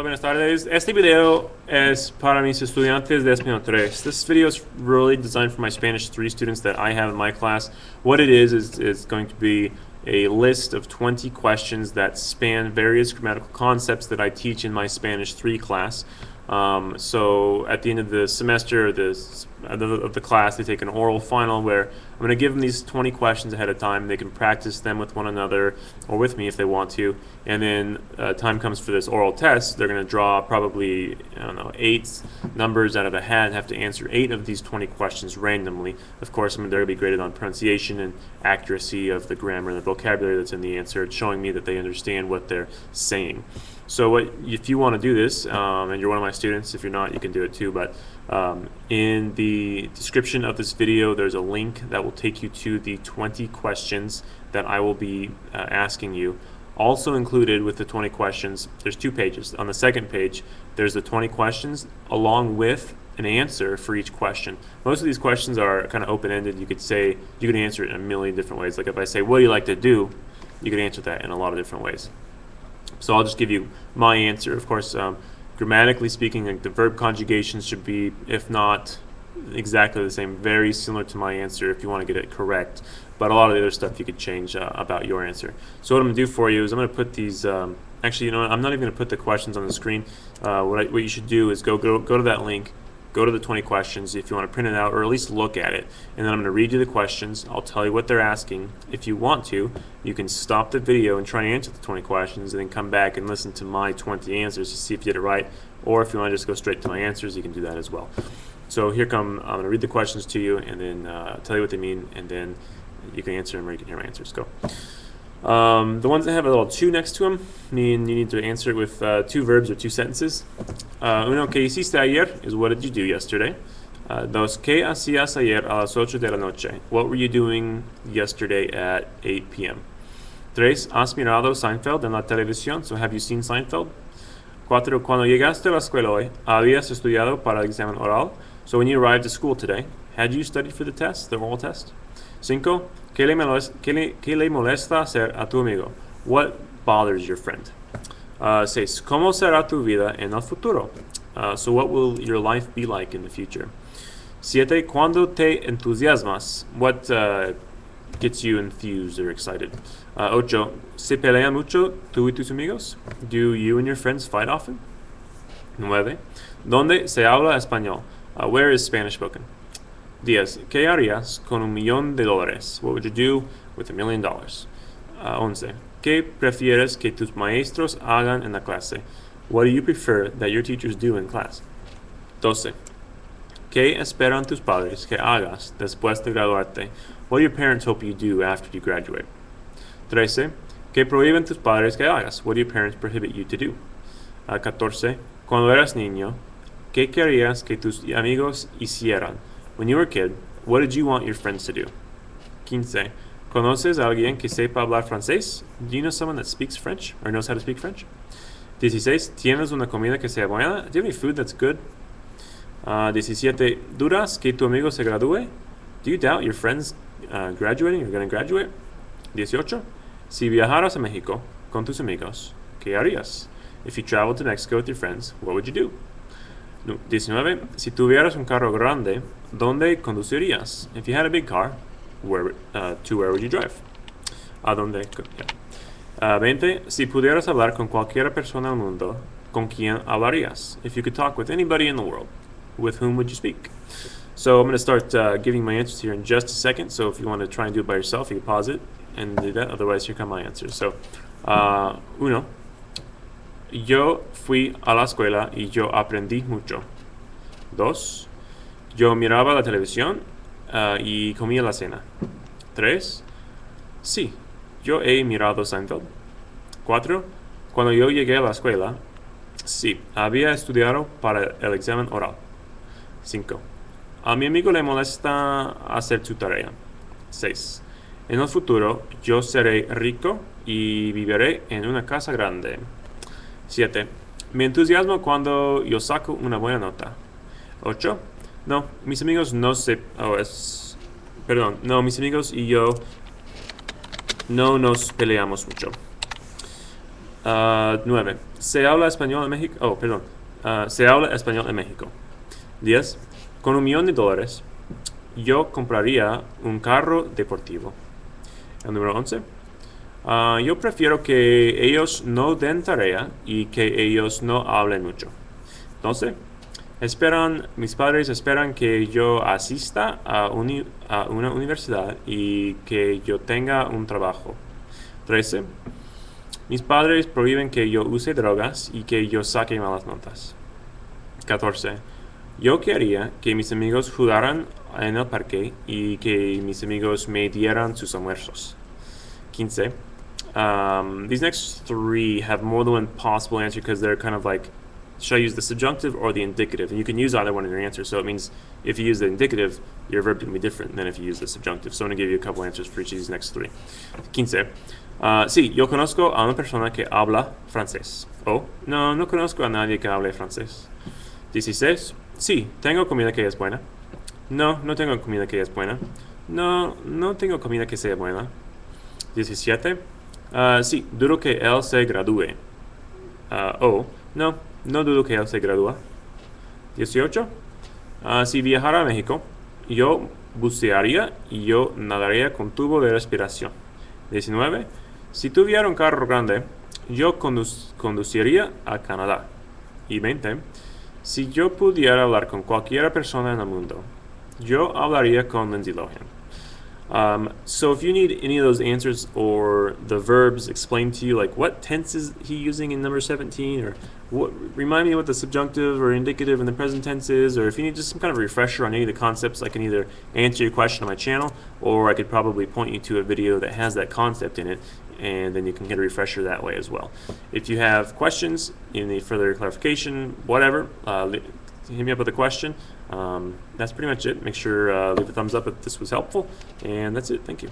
buenas tardes. Este video es para mis estudiantes de Español 3. This video is really designed for my Spanish 3 students that I have in my class. What it is going to be a list of 20 questions that span various grammatical concepts that I teach in my Spanish 3 class. So at the end of the semester, of the class, they take an oral final where I'm going to give them these 20 questions ahead of time. They can practice them with one another or with me if they want to. And then time comes for this oral test. They're going to draw probably, I don't know, 8 numbers out of a hat and have to answer 8 of these 20 questions randomly. Of course, they're going to be graded on pronunciation and accuracy of the grammar and the vocabulary that's in the answer. It's showing me that they understand what they're saying. So if you want to do this, and you're one of my students, if you're not, you can do it too, but in the description of this video, there's a link that will take you to the 20 questions that I will be asking you. Also included with the 20 questions, there's 2 pages. On the second page, there's the 20 questions along with an answer for each question. Most of these questions are kind of open-ended. You could answer it in a million different ways. Like if I say, what do you like to do? You could answer that in a lot of different ways. So I'll just give you my answer. Of course, grammatically speaking, like the verb conjugations should be, if not exactly the same, very similar to my answer if you want to get it correct. But a lot of the other stuff you could change about your answer. So what I'm going to do for you is I'm going to put these, actually, you know what, I'm not even going to put the questions on the screen. What you should do is go to that link, go to the 20 questions if you want to print it out or at least look at it. And then I'm going to read you the questions. I'll tell you what they're asking. If you want to, you can stop the video and try and answer the 20 questions and then come back and listen to my 20 answers to see if you did it right. Or if you want to just go straight to my answers, you can do that as well. So I'm going to read the questions to you and then tell you what they mean, and then you can answer them or you can hear my answers. Go. The ones that have a little to next to them mean you need to answer it with 2 verbs or 2 sentences. Uno, ¿qué hiciste ayer? Is what did you do yesterday? Dos, ¿qué hacías ayer a las 8 de la noche? What were you doing yesterday at 8 p.m.? Tres, ¿has mirado Seinfeld en la televisión? So have you seen Seinfeld? Cuatro, cuando llegaste a la escuela hoy, ¿habías estudiado para el examen oral? So when you arrived to school today, had you studied for the test, the oral test? Cinco, ¿qué le molesta hacer a tu amigo? What bothers your friend? Seis, ¿cómo será tu vida en el futuro? So what will your life be like in the future? Siete, ¿cuándo te entusiasmas? What gets you enthused or excited? Ocho, ¿se pelean mucho tú y tus amigos? Do you and your friends fight often? Nueve, ¿dónde se habla español? Where is Spanish spoken? 10. ¿Qué harías con $1,000,000? What would you do with $1 million? 11. ¿Qué prefieres que tus maestros hagan en la clase? What do you prefer that your teachers do in class? 12. ¿Qué esperan tus padres que hagas después de graduarte? What do your parents hope you do after you graduate? 13. ¿Qué prohíben tus padres que hagas? What do your parents prohibit you to do? 14. Cuando eras niño, ¿qué querías que tus amigos hicieran? When you were a kid, what did you want your friends to do? 15. ¿Conoces a alguien que sepa hablar francés? Do you know someone that speaks French or knows how to speak French? 16. ¿Tienes una comida que sea buena? Do you have any food that's good? 17. ¿Dudas que tu amigo se gradúe? Do you doubt your friends graduating or going to graduate? 18. Si viajaras a México con tus amigos, ¿qué harías? If you traveled to Mexico with your friends, what would you do? 19. Si tuvieras un carro grande, ¿dónde conducirías? If you had a big car, where would you drive? ¿A dónde? Yeah. 20. Si pudieras hablar con cualquier persona del mundo, ¿con quién hablarías? If you could talk with anybody in the world, with whom would you speak? So I'm going to start giving my answers here in just a second. So if you want to try and do it by yourself, you can pause it and do that. Otherwise, here come my answers. So, uno. Yo fui a la escuela y yo aprendí mucho. 2. Yo miraba la televisión y comía la cena. 3. Sí, yo he mirado Seinfeld. 4. Cuando yo llegué a la escuela, sí, había estudiado para el examen oral. 5. A mi amigo le molesta hacer su tarea. 6. En el futuro, yo seré rico y viviré en una casa grande. 7. Me entusiasmo cuando yo saco una buena nota. 8. No, mis amigos mis amigos y yo no nos peleamos mucho. 9. Se habla español en México. Oh, perdón. Se habla español en México. 10. Con $1,000,000, yo compraría un carro deportivo. El número 11. Yo prefiero que ellos no den tarea y que ellos no hablen mucho. 12. Mis padres esperan que yo asista a una universidad y que yo tenga un trabajo. 13. Mis padres prohíben que yo use drogas y que yo saque malas notas. 14. Yo quería que mis amigos jugaran en el parque y que mis amigos me dieran sus almuerzos. 15. These next three have more than one possible answer because they're kind of like, should I use the subjunctive or the indicative? And you can use either one in your answer. So it means if you use the indicative, your verb can be different than if you use the subjunctive. So I'm going to give you a couple answers for each of these next three. 15. Sí, yo conozco a una persona que habla francés. O, no, no conozco a nadie que hable francés. 16. Sí, tengo comida que es buena. No, no tengo comida que es buena. No, no tengo comida que sea buena. 17. Sí, dudo que él se gradúe. O, no, no dudo que él se gradúa. 18. Si viajara a México, yo bucearía y yo nadaría con tubo de respiración. 19. Si tuviera un carro grande, yo conduciría a Canadá. Y 20. Si yo pudiera hablar con cualquier persona en el mundo, yo hablaría con Lindsay Lohan. So if you need any of those answers or the verbs explained to you, like what tense is he using in number 17, or remind me what the subjunctive or indicative in the present tense is, or if you need just some kind of refresher on any of the concepts, I can either answer your question on my channel, or I could probably point you to a video that has that concept in it, and then you can get a refresher that way as well. If you have questions, you need further clarification, whatever, hit me up with a question. That's pretty much it. Make sure leave a thumbs up if this was helpful, and that's it. Thank you.